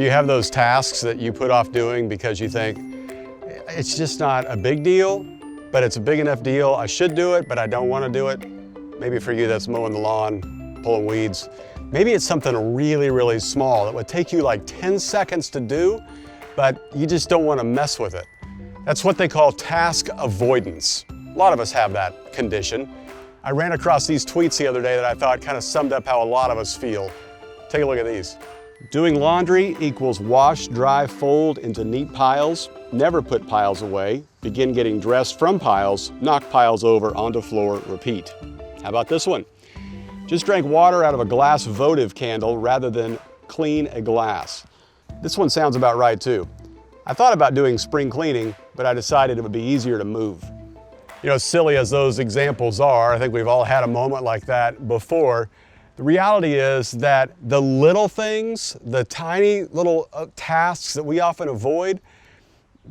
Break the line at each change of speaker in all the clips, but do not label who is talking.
you have those tasks that you put off doing because you think it's just not a big deal, but it's a big enough deal, I should do it, but I don't want to do it? Maybe for you that's mowing the lawn, pulling weeds. Maybe it's something really, really small that would take you like 10 seconds to do, but you just don't want to mess with it. That's what they call task avoidance. A lot of us have that condition. I ran across these tweets the other day that I thought kind of summed up how a lot of us feel. Take a look at these. Doing laundry equals wash, dry, fold into neat piles, never put piles away, begin getting dressed from piles, knock piles over onto floor, repeat. How about this one? Just drank water out of a glass votive candle rather than clean a glass. This one sounds about right too. I thought about doing spring cleaning, but I decided it would be easier to move. You know, as silly as those examples are, I think we've all had a moment like that before. The reality is that the little things, the tiny little tasks that we often avoid,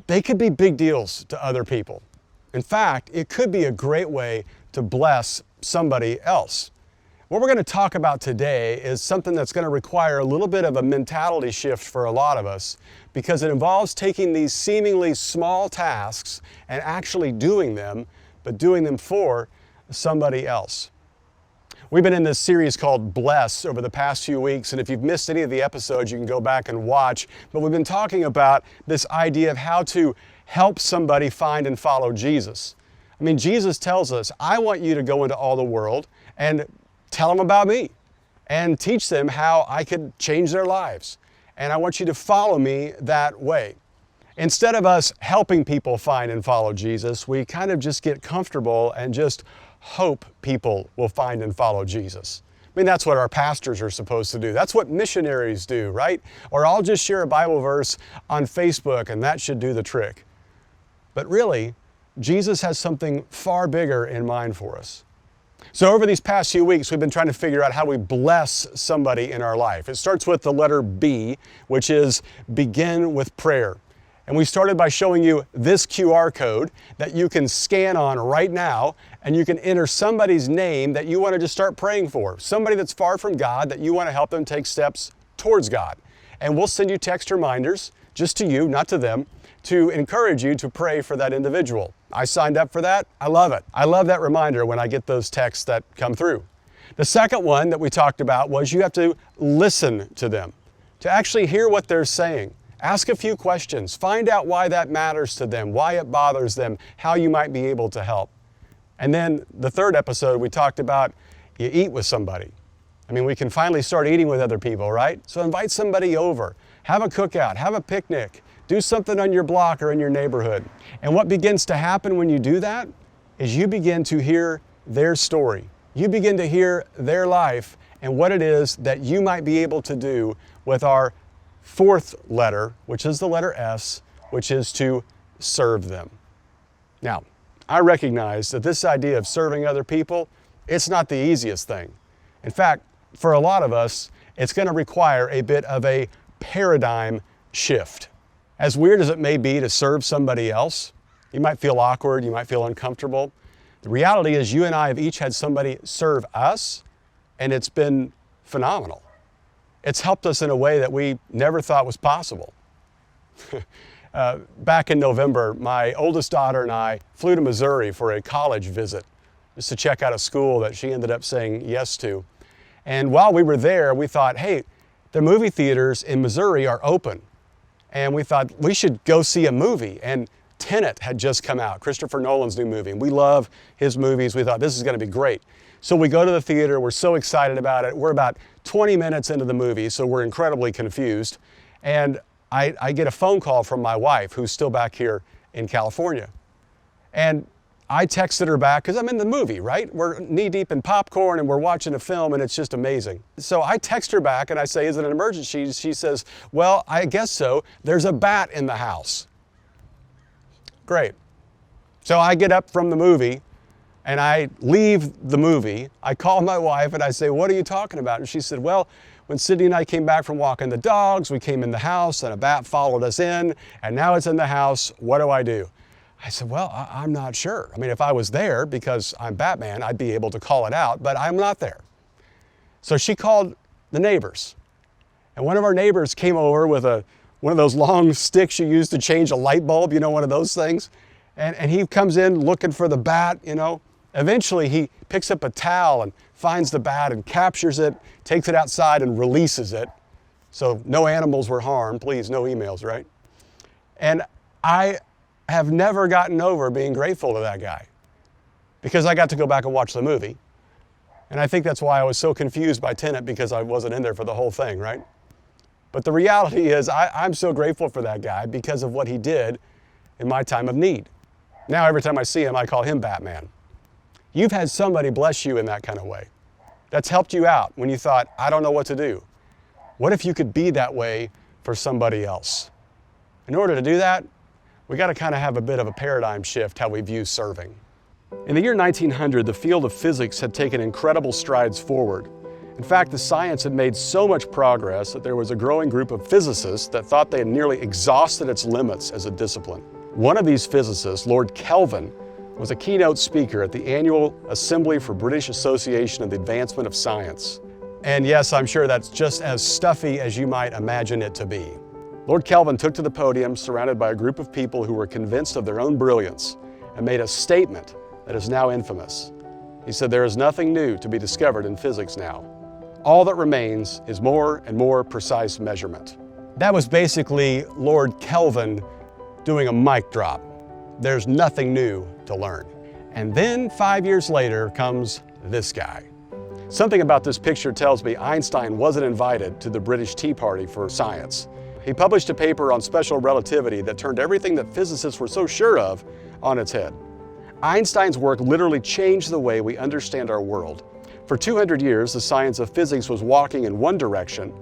they could be big deals to other people. In fact, it could be a great way to bless somebody else. What we're going to talk about today is something that's going to require a little bit of a mentality shift for a lot of us, because it involves taking these seemingly small tasks and actually doing them, but doing them for somebody else. We've been in this series called Bless over the past few weeks, and if you've missed any of the episodes, you can go back and watch. But we've been talking about this idea of how to help somebody find and follow Jesus. I mean, Jesus tells us, I want you to go into all the world and tell them about me and teach them how I could change their lives. And I want you to follow me that way. Instead of us helping people find and follow Jesus, we kind of just get comfortable and just hope people will find and follow Jesus. I mean, that's what our pastors are supposed to do. That's what missionaries do, right? Or I'll just share a Bible verse on Facebook and that should do the trick. But really, Jesus has something far bigger in mind for us. So over these past few weeks, we've been trying to figure out how we bless somebody in our life. It starts with the letter B, which is begin with prayer. And we started by showing you this QR code that you can scan on right now, and you can enter somebody's name that you want to just start praying for. Somebody that's far from God that you want to help them take steps towards God. And we'll send you text reminders, just to you, not to them, to encourage you to pray for that individual. I signed up for that. I love it. I love that reminder when I get those texts that come through. The second one that we talked about was you have to listen to them, to actually hear what they're saying. Ask a few questions. Find out why that matters to them, why it bothers them, how you might be able to help. And then the third episode, we talked about you eat with somebody. I mean, we can finally start eating with other people, right? So invite somebody over. Have a cookout. Have a picnic. Do something on your block or in your neighborhood. And what begins to happen when you do that is you begin to hear their story. You begin to hear their life and what it is that you might be able to do with our fourth letter, which is the letter S, which is to serve them. Now, I recognize that this idea of serving other people, it's not the easiest thing. In fact, for a lot of us, it's going to require a bit of a paradigm shift. As weird as it may be to serve somebody else, you might feel awkward, you might feel uncomfortable. The reality is you and I have each had somebody serve us, and it's been phenomenal. It's helped us in a way that we never thought was possible. Back in November, my oldest daughter and I flew to Missouri for a college visit, just to check out a school that she ended up saying yes to. And while we were there, we thought, hey, the movie theaters in Missouri are open. And we thought we should go see a movie. And Tenet had just come out, Christopher Nolan's new movie. And we love his movies. We thought this is going to be great. So we go to the theater. We're so excited about it. We're about 20 minutes into the movie, so we're incredibly confused. And I get a phone call from my wife, who's still back here in California. And I texted her back because I'm in the movie, right? We're knee deep in popcorn and we're watching a film and it's just amazing. So I text her back and I say, is it an emergency? She says, well, I guess so. There's a bat in the house. Great. So I get up from the movie and I leave the movie. I call my wife and I say, what are you talking about? And she said, well, when Sydney and I came back from walking the dogs, we came in the house and a bat followed us in and now it's in the house. What do I do? I said, well, I'm not sure. I mean, if I was there, because I'm Batman, I'd be able to call it out, but I'm not there. So she called the neighbors. And one of our neighbors came over with one of those long sticks you use to change a light bulb, one of those things. And he comes in looking for the bat, Eventually he picks up a towel and finds the bat and captures it, takes it outside and releases it. So no animals were harmed. Please, no emails, right? And I have never gotten over being grateful to that guy because I got to go back and watch the movie. And I think that's why I was so confused by Tenet, because I wasn't in there for the whole thing, right? But the reality is I'm so grateful for that guy because of what he did in my time of need. Now every time I see him, I call him Batman. You've had somebody bless you in that kind of way. That's helped you out when you thought, I don't know what to do. What if you could be that way for somebody else? In order to do that, we got to kind of have a bit of a paradigm shift how we view serving. In the year 1900, the field of physics had taken incredible strides forward. In fact, the science had made so much progress that there was a growing group of physicists that thought they had nearly exhausted its limits as a discipline. One of these physicists, Lord Kelvin, was a keynote speaker at the annual Assembly for British Association of the Advancement of Science. And yes, I'm sure that's just as stuffy as you might imagine it to be. Lord Kelvin took to the podium surrounded by a group of people who were convinced of their own brilliance and made a statement that is now infamous. He said, "There is nothing new to be discovered in physics now. All that remains is more and more precise measurement." That was basically Lord Kelvin doing a mic drop. There's nothing new to learn. And then 5 years later comes this guy. Something about this picture tells me Einstein wasn't invited to the British Tea Party for science. He published a paper on special relativity that turned everything that physicists were so sure of on its head. Einstein's work literally changed the way we understand our world. For 200 years, the science of physics was walking in one direction.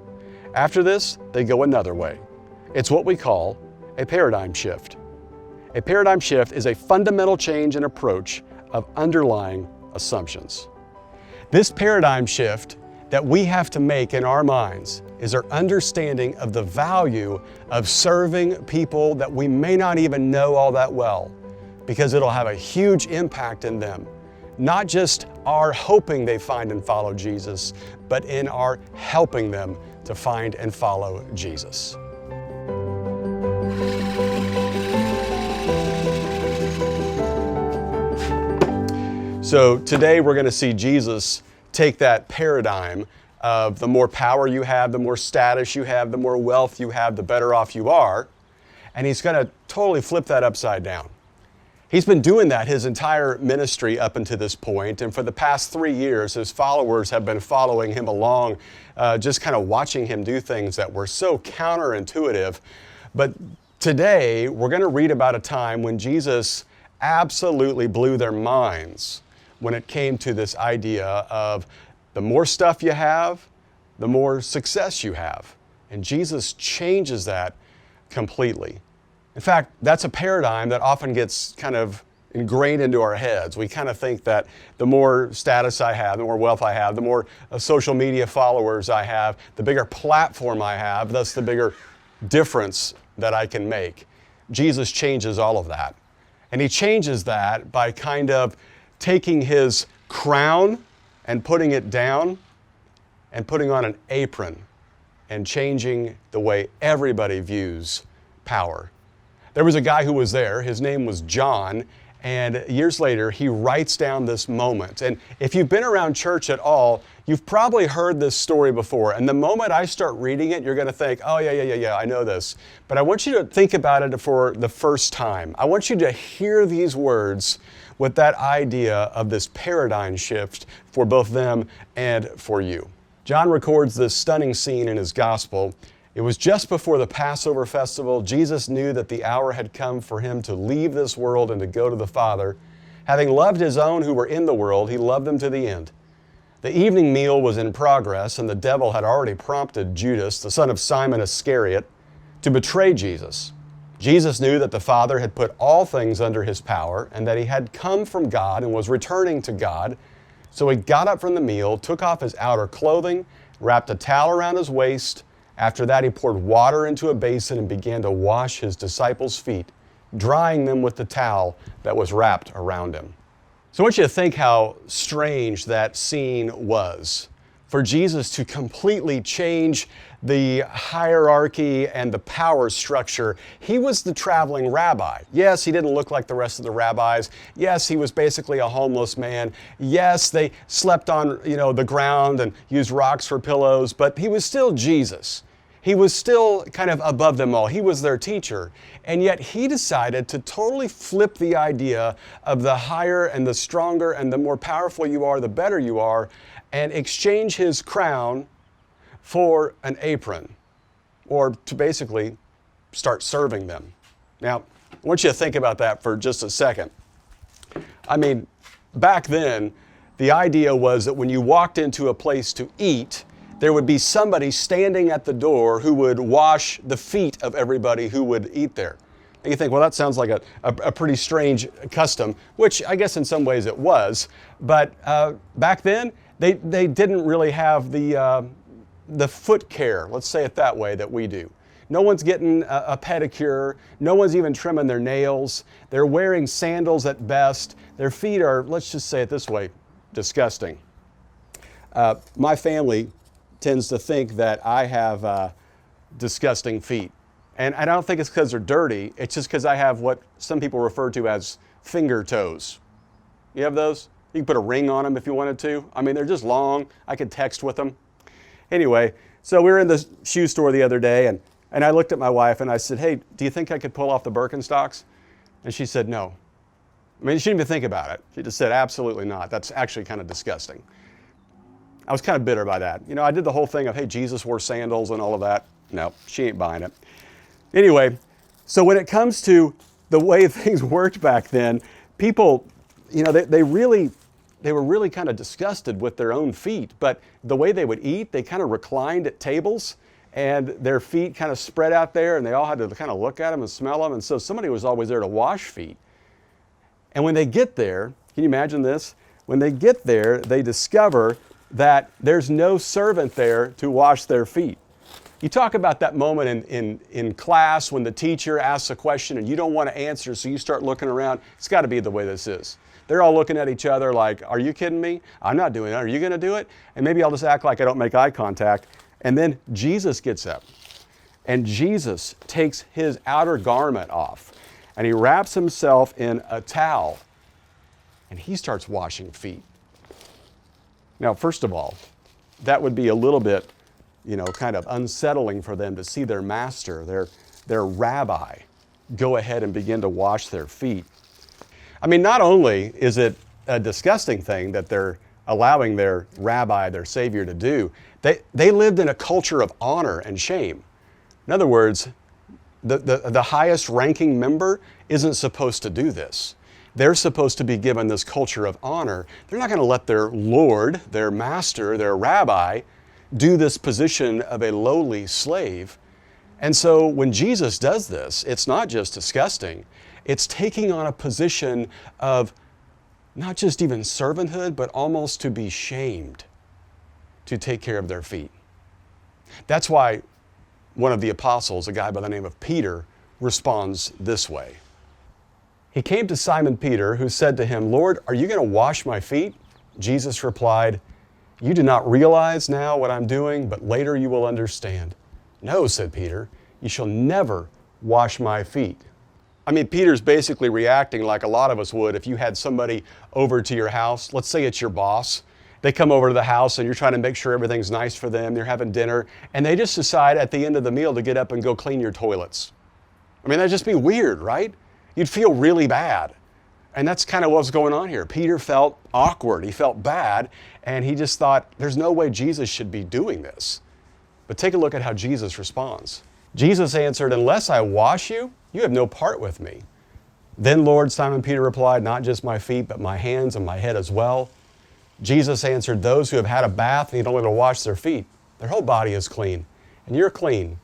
After this, they go another way. It's what we call a paradigm shift. A paradigm shift is a fundamental change in approach of underlying assumptions. This paradigm shift that we have to make in our minds is our understanding of the value of serving people that we may not even know all that well, because it'll have a huge impact in them. Not just our hoping they find and follow Jesus, but in our helping them to find and follow Jesus. So today we're going to see Jesus take that paradigm of the more power you have, the more status you have, the more wealth you have, the better off you are, and he's going to totally flip that upside down. He's been doing that his entire ministry up until this point, and for the past 3 years, his followers have been following him along, just kind of watching him do things that were so counterintuitive. But today, we're going to read about a time when Jesus absolutely blew their minds when it came to this idea of the more stuff you have, the more success you have. And Jesus changes that completely. In fact, that's a paradigm that often gets kind of ingrained into our heads. We kind of think that the more status I have, the more wealth I have, the more social media followers I have, the bigger platform I have, thus the bigger difference that I can make. Jesus changes all of that. And he changes that by kind of taking his crown and putting it down and putting on an apron and changing the way everybody views power. There was a guy who was there, his name was John, and years later he writes down this moment. And if you've been around church at all, you've probably heard this story before. And the moment I start reading it, you're going to think, oh yeah, I know this. But I want you to think about it for the first time. I want you to hear these words with that idea of this paradigm shift for both them and for you. John records this stunning scene in his gospel. It was just before the Passover festival. Jesus knew that the hour had come for him to leave this world and to go to the Father. Having loved his own who were in the world, he loved them to the end. The evening meal was in progress, and the devil had already prompted Judas, the son of Simon Iscariot, to betray Jesus. Jesus knew that the Father had put all things under his power and that he had come from God and was returning to God. So he got up from the meal, took off his outer clothing, wrapped a towel around his waist. After that, he poured water into a basin and began to wash his disciples' feet, drying them with the towel that was wrapped around him. So I want you to think how strange that scene was for Jesus to completely change the hierarchy and the power structure. He was the traveling rabbi. Yes, he didn't look like the rest of the rabbis. Yes, he was basically a homeless man. Yes, they slept on, the ground and used rocks for pillows, but he was still Jesus. He was still kind of above them all. He was their teacher. And yet he decided to totally flip the idea of the higher and the stronger and the more powerful you are, the better you are, and exchange his crown for an apron, or to basically start serving them. Now, I want you to think about that for just a second. I mean, back then, the idea was that when you walked into a place to eat, there would be somebody standing at the door who would wash the feet of everybody who would eat there. And you think, well, that sounds like a pretty strange custom, which I guess in some ways it was. But back then, they didn't really have the foot care, let's say it that way, that we do. No one's getting a pedicure. No one's even trimming their nails. They're wearing sandals at best. Their feet are, let's just say it this way, disgusting. My family tends to think that I have disgusting feet. And I don't think it's because they're dirty. It's just because I have what some people refer to as finger toes. You have those? You can put a ring on them if you wanted to. I mean, they're just long. I could text with them. Anyway, so we were in the shoe store the other day, and I looked at my wife and I said, hey, do you think I could pull off the Birkenstocks? And she said, no. I mean, she didn't even think about it. She just said, absolutely not. That's actually kind of disgusting. I was kind of bitter by that. I did the whole thing of, hey, Jesus wore sandals and all of that. No, she ain't buying it. Anyway, so when it comes to the way things worked back then, people, they were really kind of disgusted with their own feet. But the way they would eat, they kind of reclined at tables and their feet kind of spread out there, and they all had to kind of look at them and smell them. And so somebody was always there to wash feet. And when they get there, can you imagine this? When they get there, they discover that there's no servant there to wash their feet. You talk about that moment in class when the teacher asks a question and you don't want to answer, so you start looking around. It's got to be the way this is. They're all looking at each other like, are you kidding me? I'm not doing it. Are you going to do it? And maybe I'll just act like I don't make eye contact. And then Jesus gets up, and Jesus takes his outer garment off, and he wraps himself in a towel, and he starts washing feet. Now, first of all, that would be a little bit, kind of unsettling for them to see their master, their rabbi, go ahead and begin to wash their feet. I mean, not only is it a disgusting thing that they're allowing their rabbi, their savior, to do, they lived in a culture of honor and shame. In other words, the highest ranking member isn't supposed to do this. They're supposed to be given this culture of honor. They're not going to let their Lord, their master, their rabbi, do this position of a lowly slave. And so when Jesus does this, it's not just disgusting. It's taking on a position of not just even servanthood, but almost to be shamed to take care of their feet. That's why one of the apostles, a guy by the name of Peter, responds this way. He came to Simon Peter, who said to him, Lord, are you going to wash my feet? Jesus replied, you do not realize now what I'm doing, but later you will understand. No, said Peter, you shall never wash my feet. I mean, Peter's basically reacting like a lot of us would if you had somebody over to your house. Let's say it's your boss. They come over to the house and you're trying to make sure everything's nice for them. You're having dinner, and they just decide at the end of the meal to get up and go clean your toilets. I mean, that'd just be weird, right? You'd feel really bad. And that's kind of what's going on here. Peter felt awkward. He felt bad, and he just thought, there's no way Jesus should be doing this. But take a look at how Jesus responds. Jesus answered, unless I wash you, you have no part with me. Then, Lord, Simon Peter replied, not just my feet, but my hands and my head as well. Jesus answered, those who have had a bath need only to wash their feet. Their whole body is clean, and you're clean,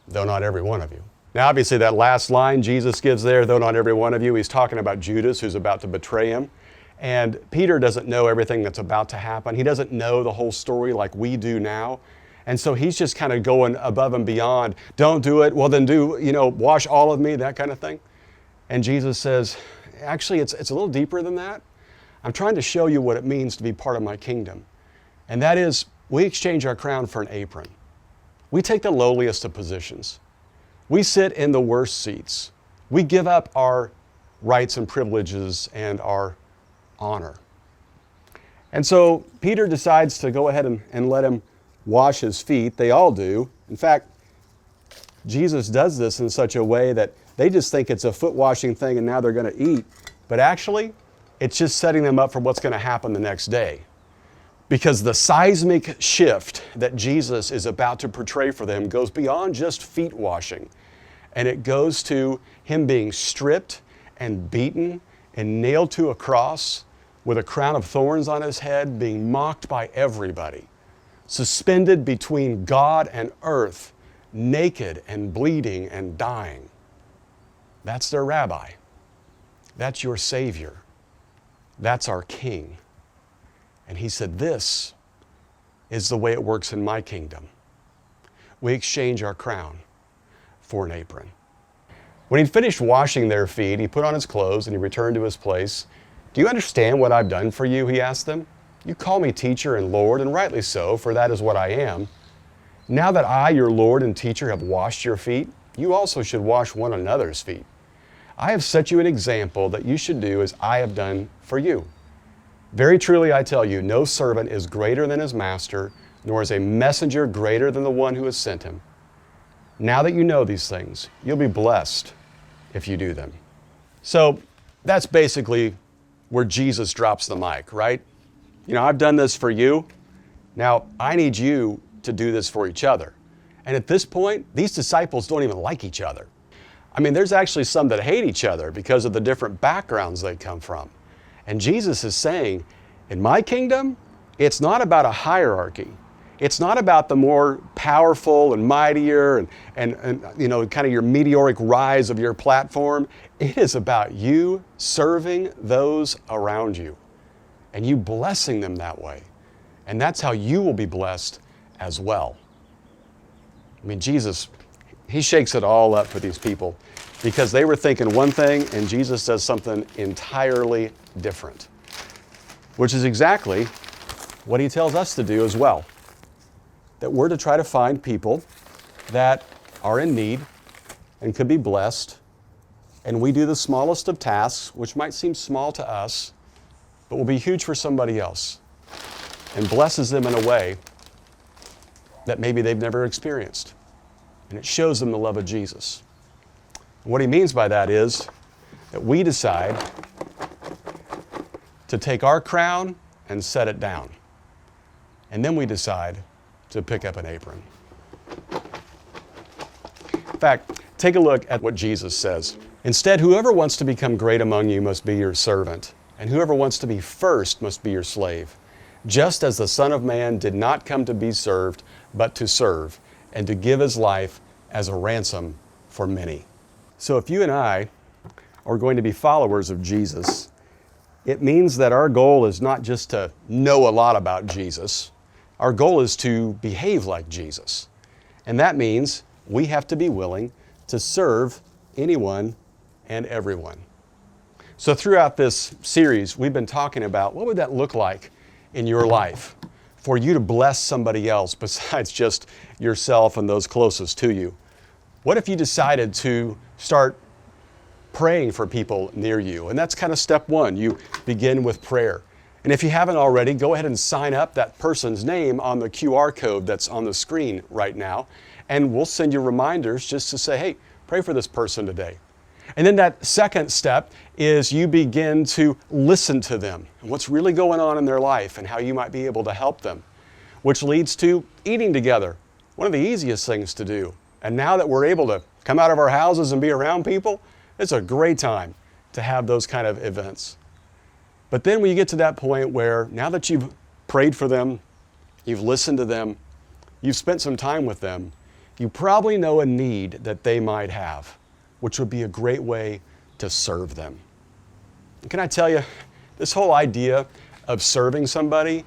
though not every one of you. Now, obviously, that last line Jesus gives there, though not every one of you, he's talking about Judas, who's about to betray him. And Peter doesn't know everything that's about to happen. He doesn't know the whole story like we do now. And so he's just kind of going above and beyond. Don't do it. Well, then wash all of me, that kind of thing. And Jesus says, actually, it's a little deeper than that. I'm trying to show you what it means to be part of my kingdom. And that is, We exchange our crown for an apron. We take the lowliest of positions. We sit in the worst seats. We give up our rights and privileges and our honor. And so Peter decides to go ahead and let him wash his feet. They all do. In fact, Jesus does this in such a way that they just think it's a foot washing thing and now they're going to eat. But actually, it's just setting them up for what's going to happen the next day. Because the seismic shift that Jesus is about to portray for them goes beyond just feet washing. And it goes to him being stripped and beaten and nailed to a cross with a crown of thorns on his head, being mocked by everybody, suspended between God and earth, naked and bleeding and dying. That's their rabbi. That's your Savior. That's our King. And he said, this is the way it works in my kingdom. We exchange our crown for an apron. When he'd finished washing their feet, he put on his clothes and he returned to his place. Do you understand what I've done for you? He asked them. You call me teacher and Lord, and rightly so, for that is what I am. Now that I, your Lord and teacher, have washed your feet, you also should wash one another's feet. I have set you an example that you should do as I have done for you. Very truly I tell you, no servant is greater than his master, nor is a messenger greater than the one who has sent him. Now that you know these things, you'll be blessed if you do them. So that's basically where Jesus drops the mic, right? You know, I've done this for you. Now I need you to do this for each other. And at this point, these disciples don't even like each other. I mean, there's actually some that hate each other because of the different backgrounds they come from. And Jesus is saying, in my kingdom, it's not about a hierarchy. It's not about the more powerful and mightier and you know, kind of your meteoric rise of your platform. It is about you serving those around you and you blessing them that way. And that's how you will be blessed as well. I mean, Jesus, he shakes it all up for these people because they were thinking one thing and Jesus does something entirely different, which is exactly what he tells us to do as well. That we're to try to find people that are in need and could be blessed, and we do the smallest of tasks, which might seem small to us, but will be huge for somebody else, and blesses them in a way that maybe they've never experienced. And it shows them the love of Jesus. And what he means by that is that we decide to take our crown and set it down. And then we decide to pick up an apron. In fact, take a look at what Jesus says. Instead, whoever wants to become great among you must be your servant, and whoever wants to be first must be your slave. Just as the Son of Man did not come to be served, but to serve, and to give his life as a ransom for many. So if you and I are going to be followers of Jesus, it means that our goal is not just to know a lot about Jesus. Our goal is to behave like Jesus. And that means we have to be willing to serve anyone and everyone. So throughout this series, we've been talking about what would that look like in your life for you to bless somebody else besides just yourself and those closest to you. What if you decided to start praying for people near you? And that's kind of step one. You begin with prayer. And if you haven't already, go ahead and sign up that person's name on the QR code that's on the screen right now. And we'll send you reminders just to say, hey, pray for this person today. And then that second step is you begin to listen to them and what's really going on in their life and how you might be able to help them, which leads to eating together, one of the easiest things to do. And now that we're able to come out of our houses and be around people, it's a great time to have those kind of events. But then when you get to that point where now that you've prayed for them, you've listened to them, you've spent some time with them, you probably know a need that they might have, which would be a great way to serve them. And can I tell you, this whole idea of serving somebody,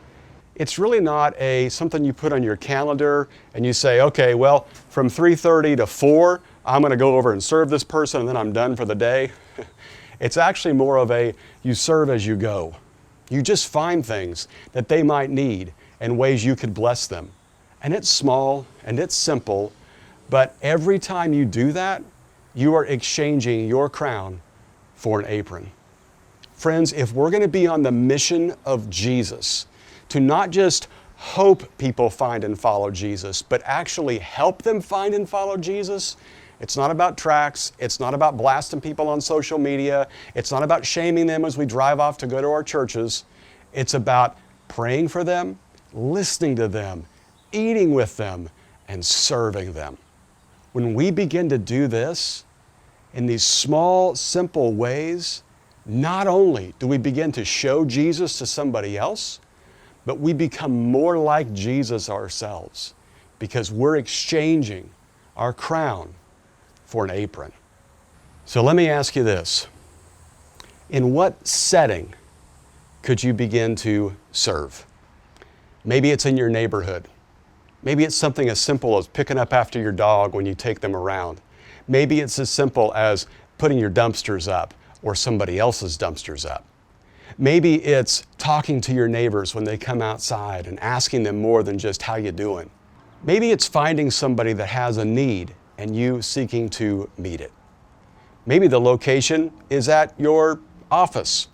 it's really not something you put on your calendar and you say, okay, well, from 3:30 to 4, I'm going to go over and serve this person and then I'm done for the day. It's actually more of you serve as you go. You just find things that they might need and ways you could bless them. And it's small and it's simple, but every time you do that, you are exchanging your crown for an apron. Friends, if we're going to be on the mission of Jesus, to not just hope people find and follow Jesus, but actually help them find and follow Jesus, it's not about tracts, it's not about blasting people on social media, it's not about shaming them as we drive off to go to our churches. It's about praying for them, listening to them, eating with them, and serving them. When we begin to do this in these small, simple ways, not only do we begin to show Jesus to somebody else, but we become more like Jesus ourselves because we're exchanging our crown for an apron. So let me ask you this. In what setting could you begin to serve? Maybe it's in your neighborhood. Maybe it's something as simple as picking up after your dog when you take them around. Maybe it's as simple as putting your dumpsters up or somebody else's dumpsters up. Maybe it's talking to your neighbors when they come outside and asking them more than just how you doing. Maybe it's finding somebody that has a need and you seeking to meet it. Maybe the location is at your office.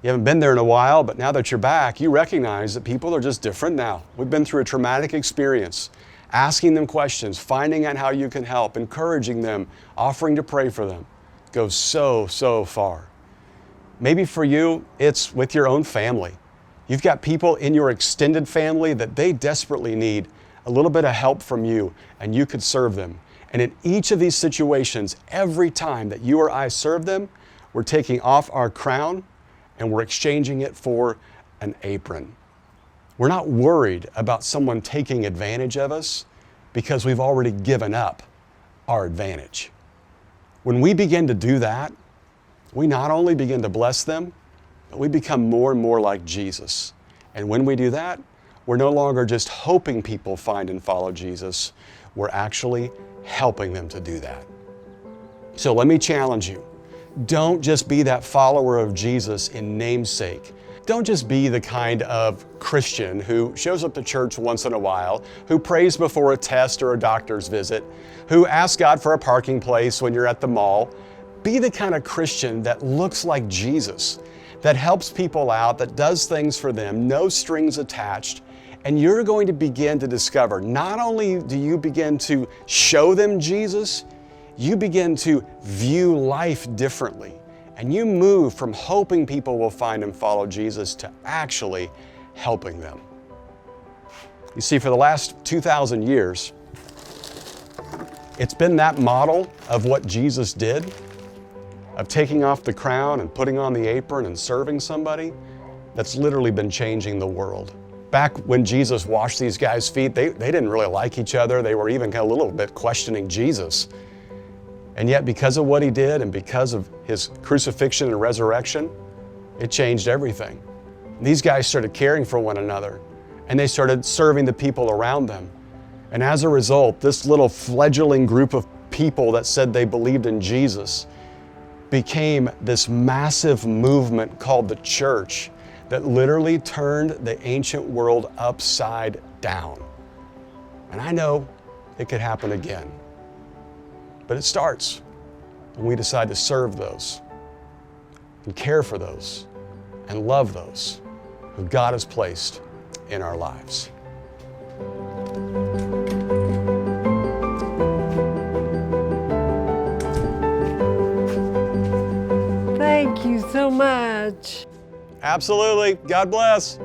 You haven't been there in a while, but now that you're back, you recognize that people are just different now. We've been through a traumatic experience. Asking them questions, finding out how you can help, encouraging them, offering to pray for them goes so far. Maybe for you, it's with your own family. You've got people in your extended family that they desperately need a little bit of help from you, and you could serve them. And in each of these situations, every time that you or I serve them, we're taking off our crown and we're exchanging it for an apron. We're not worried about someone taking advantage of us because we've already given up our advantage. When we begin to do that, we not only begin to bless them, but we become more and more like Jesus. And when we do that, we're no longer just hoping people find and follow Jesus, we're actually helping them to do that. So let me challenge you. Don't just be that follower of Jesus in namesake. Don't just be the kind of Christian who shows up to church once in a while, who prays before a test or a doctor's visit, who asks God for a parking place when you're at the mall. Be the kind of Christian that looks like Jesus, that helps people out, that does things for them, no strings attached. And you're going to begin to discover, not only do you begin to show them Jesus, you begin to view life differently. And you move from hoping people will find and follow Jesus to actually helping them. You see, for the last 2,000 years, it's been that model of what Jesus did, of taking off the crown and putting on the apron and serving somebody, that's literally been changing the world. Back when Jesus washed these guys' feet, they didn't really like each other. They were even kind of a little bit questioning Jesus. And yet, because of what he did and because of his crucifixion and resurrection, it changed everything. These guys started caring for one another, and they started serving the people around them. And as a result, this little fledgling group of people that said they believed in Jesus became this massive movement called the church that literally turned the ancient world upside down. And I know it could happen again. But it starts when we decide to serve those and care for those and love those who God has placed in our lives.
Thank you so much.
Absolutely. God bless.